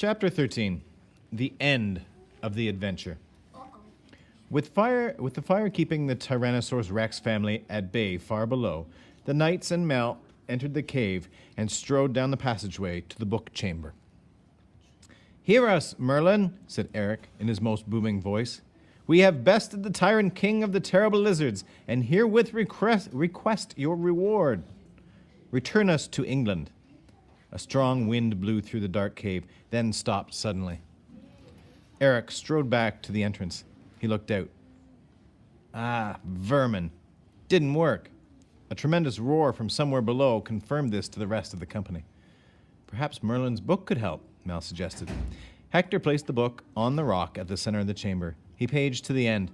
Chapter 13. The End of the Adventure. With the fire keeping the Tyrannosaurus Rex family at bay far below, the knights and Mel entered the cave and strode down the passageway to the book chamber. "Hear us, Merlin," said Eric in his most booming voice. "We have bested the tyrant king of the terrible lizards, and herewith request your reward. Return us to England." A strong wind blew through the dark cave, then stopped suddenly. Eric strode back to the entrance. He looked out. Vermin. Didn't work. A tremendous roar from somewhere below confirmed this to the rest of the company. Perhaps Merlin's book could help, Mel suggested. Hector placed the book on the rock at the center of the chamber. He paged to the end.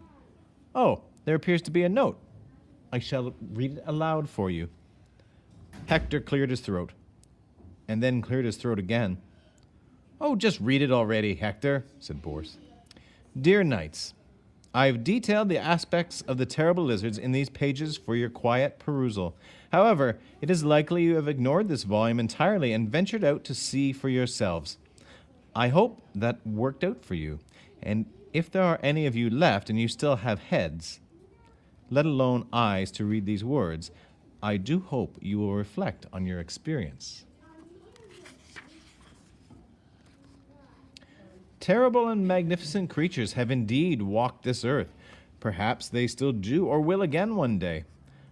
"Oh, there appears to be a note. I shall read it aloud for you." Hector cleared his throat, and then cleared his throat again. "Oh, just read it already, Hector," said Bors. "Dear Knights, I have detailed the aspects of the terrible lizards in these pages for your quiet perusal. However, it is likely you have ignored this volume entirely and ventured out to see for yourselves. I hope that worked out for you, and if there are any of you left and you still have heads, let alone eyes to read these words, I do hope you will reflect on your experience. Terrible and magnificent creatures have indeed walked this earth. Perhaps they still do or will again one day.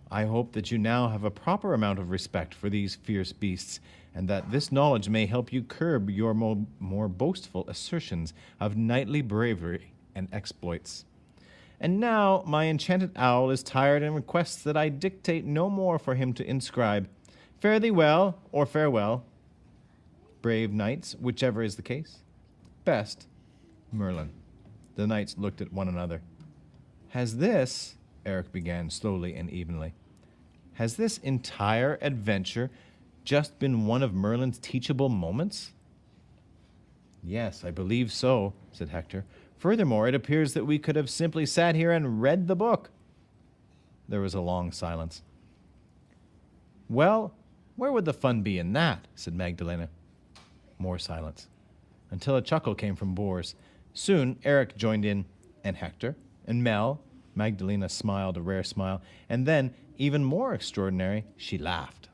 I hope that you now have a proper amount of respect for these fierce beasts, and that this knowledge may help you curb your more boastful assertions of knightly bravery and exploits. And now my enchanted owl is tired and requests that I dictate no more for him to inscribe. Fare thee well, or farewell, brave knights, whichever is the case. Best, Merlin." The knights looked at one another. "Has this," Eric began slowly and evenly, "has this entire adventure just been one of Merlin's teachable moments?" "Yes, I believe so," said Hector. "Furthermore, it appears that we could have simply sat here and read the book." There was a long silence. "Well, where would the fun be in that?" said Magdalena. More silence, until a chuckle came from Bors. Soon Eric joined in, and Hector, and Mel. Magdalena smiled a rare smile, and then, even more extraordinary, she laughed.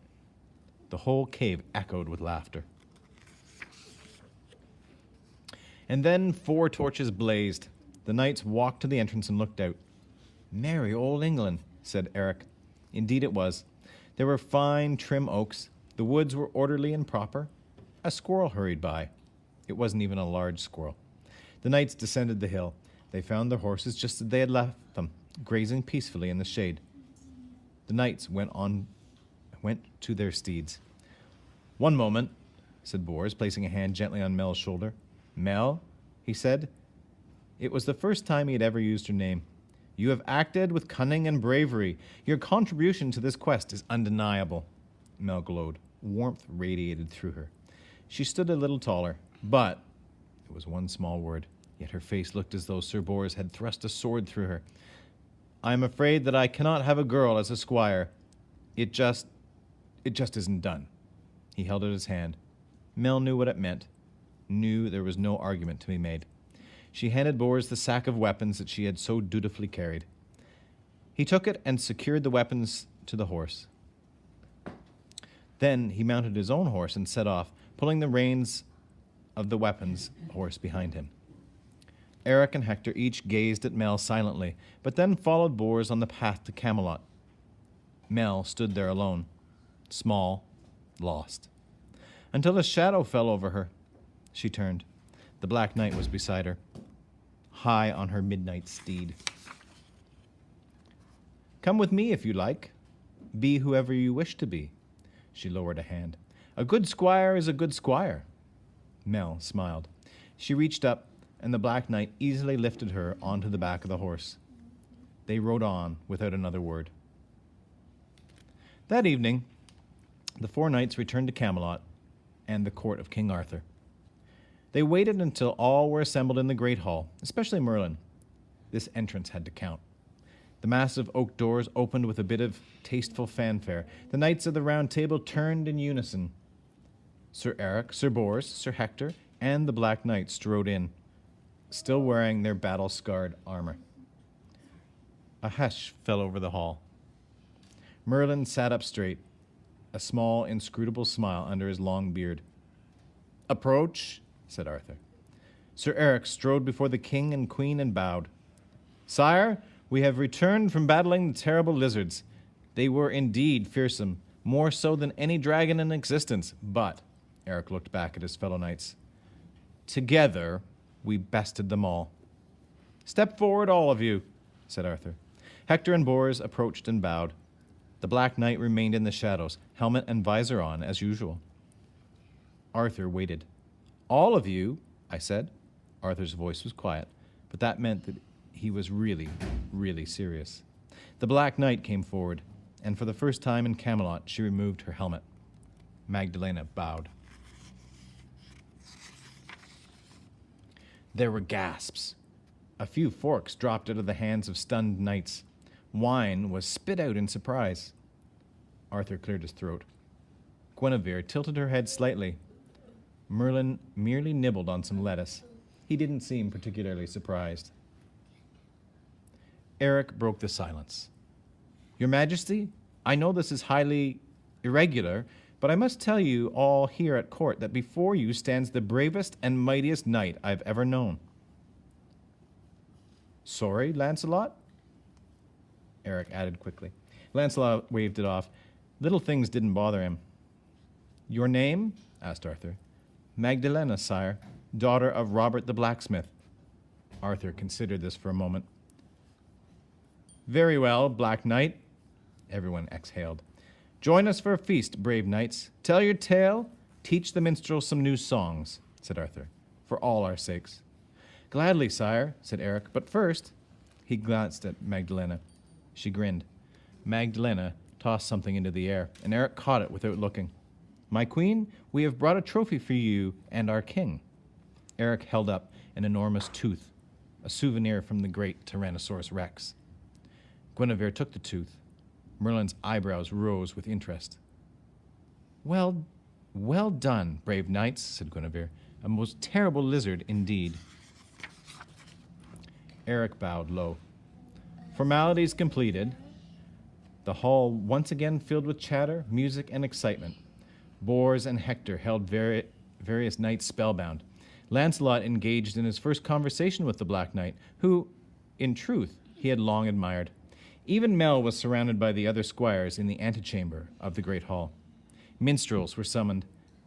The whole cave echoed with laughter. And then 4 torches blazed. The knights walked to the entrance and looked out. "Merry old England," said Eric. Indeed it was. There were fine, trim oaks. The woods were orderly and proper. A squirrel hurried by. It wasn't even a large squirrel. The knights descended the hill. They found their horses just as they had left them, grazing peacefully in the shade. The knights went to their steeds. "One moment," said Bors, placing a hand gently on Mel's shoulder. "Mel," he said. It was the first time he had ever used her name. "You have acted with cunning and bravery. Your contribution to this quest is undeniable." Mel glowed. Warmth radiated through her. She stood a little taller, but it was one small word, yet her face looked as though Sir Bors had thrust a sword through her. "I am afraid that I cannot have a girl as a squire. It just isn't done." He held out his hand. Mel knew what it meant, knew there was no argument to be made. She handed Bors the sack of weapons that she had so dutifully carried. He took it and secured the weapons to the horse. Then he mounted his own horse and set off, pulling the reins of the weapons horse behind him. Eric and Hector each gazed at Mel silently, but then followed Bors on the path to Camelot. Mel stood there alone, small, lost, until a shadow fell over her. She turned. The Black Knight was beside her, high on her midnight steed. "Come with me if you like. Be whoever you wish to be." She lowered a hand. "A good squire is a good squire." Mel smiled. She reached up, and the Black Knight easily lifted her onto the back of the horse. They rode on without another word. That evening, the 4 knights returned to Camelot and the court of King Arthur. They waited until all were assembled in the great hall, especially Merlin. This entrance had to count. The massive oak doors opened with a bit of tasteful fanfare. The knights of the Round Table turned in unison. Sir Eric, Sir Bors, Sir Hector, and the Black Knight strode in, still wearing their battle-scarred armor. A hush fell over the hall. Merlin sat up straight, a small, inscrutable smile under his long beard. "Approach," said Arthur. Sir Eric strode before the king and queen and bowed. "Sire, we have returned from battling the terrible lizards. They were indeed fearsome, more so than any dragon in existence, but," Eric looked back at his fellow knights, "together we bested them all." "Step forward, all of you," said Arthur. Hector and Bors approached and bowed. The Black Knight remained in the shadows, helmet and visor on, as usual. Arthur waited. "All of you," I said. Arthur's voice was quiet, but that meant that he was really, really serious. The Black Knight came forward, and for the first time in Camelot, she removed her helmet. Magdalena bowed. There were gasps. A few forks dropped out of the hands of stunned knights. Wine was spit out in surprise. Arthur cleared his throat. Guinevere tilted her head slightly. Merlin merely nibbled on some lettuce. He didn't seem particularly surprised. Eric broke the silence. "Your Majesty, I know this is highly irregular, but I must tell you all here at court that before you stands the bravest and mightiest knight I've ever known." "Sorry, Lancelot?" Eric added quickly. Lancelot waved it off. Little things didn't bother him. "Your name?" asked Arthur. "Magdalena, sire, daughter of Robert the blacksmith." Arthur considered this for a moment. "Very well, Black Knight." Everyone exhaled. "Join us for a feast, brave knights. Tell your tale. Teach the minstrel some new songs," said Arthur, "for all our sakes." "Gladly, sire," said Eric, "but first—" He glanced at Magdalena. She grinned. Magdalena tossed something into the air, and Eric caught it without looking. "My queen, we have brought a trophy for you and our king." Eric held up an enormous tooth, a souvenir from the great Tyrannosaurus Rex. Guinevere took the tooth. Merlin's eyebrows rose with interest. Well done, brave knights," said Guinevere. "A most terrible lizard indeed." Eric bowed low. Formalities completed, the hall once again filled with chatter, music, and excitement. Bors and Hector held various knights spellbound. Lancelot engaged in his first conversation with the Black Knight, who, in truth, he had long admired. Even Mel was surrounded by the other squires in the antechamber of the great hall. Minstrels were summoned,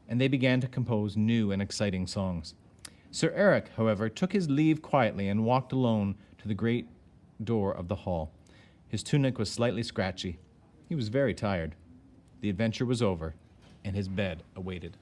and they began to compose new and exciting songs. Sir Eric, however, took his leave quietly and walked alone to the great door of the hall. His tunic was slightly scratchy. He was very tired. The adventure was over, and his bed awaited.